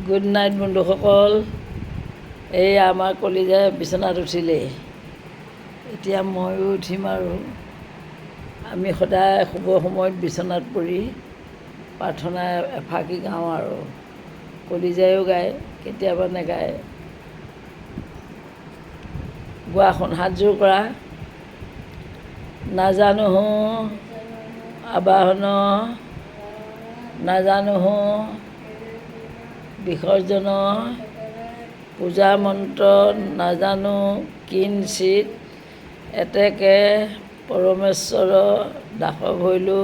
Good night বন্ধুসকল। এই আমাৰ কলিজাই বিচনাত উঠিলেই, এতিয়া ময়ো উঠিম আৰু আমি সদায় শুবৰ সময়ত বিচনাত পৰি প্ৰাৰ্থনা এফাকি গাওঁ আৰু কলিজায়ো গায়, কেতিয়াবা নেগায়। গোৱাখন হাতযোৰ কৰা। নাজানো আবাহন, নাজানো বিসৰ্জন, পূজা মন্ত্ৰ নাজানো কিঞ্চিত, এতেকে পৰমেশ্বৰ দাস ভৈলো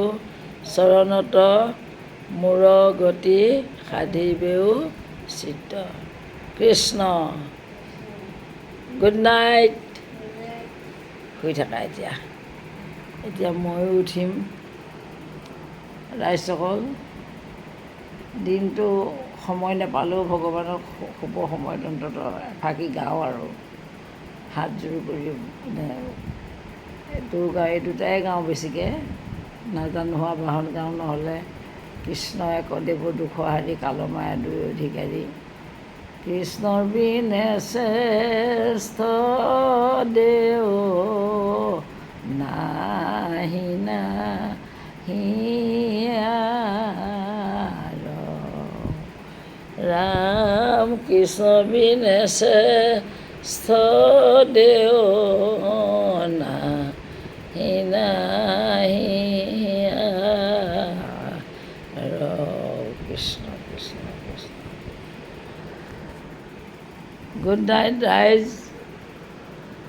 চৰণত, মূৰ গতি সাধিবেও চিত্ত। কৃষ্ণ। Good night. শুই থাকা এতিয়া ময়ো উঠিম। ৰাইজসকল, দিনটো সময় নাপালেও ভগৱানক শুব সময়ত অন্তত এফাকি গাওঁ আৰু হাতযোৰ কৰি এইটো গাওঁ, এই দুটাই গাওঁ বেছিকৈ। নাজানো আবাহন গাওঁ, নহ'লে কৃষ্ণ একদেৱ দুখ হাৰি কালমায়া দুই অধিকাৰী, কৃষ্ণৰ বিনে শ্ৰেষ্ঠ দেও নাহি নাহি ৰাম, কৃষ্ণ বিনে শ্ৰেষ্ঠ দেও নাহি নাহি কৃষ্ণ কৃষ্ণ কৃষ্ণ। গুড নাইট ৰাইজ।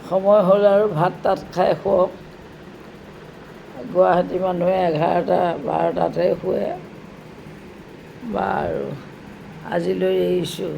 সময় হ'ল আৰু ভাত তাত খাই শুৱক। গুৱাহাটী মানুহে 11টা-12টাতহে শুৱে। বাৰু আজিলৈ এৰিছোঁ।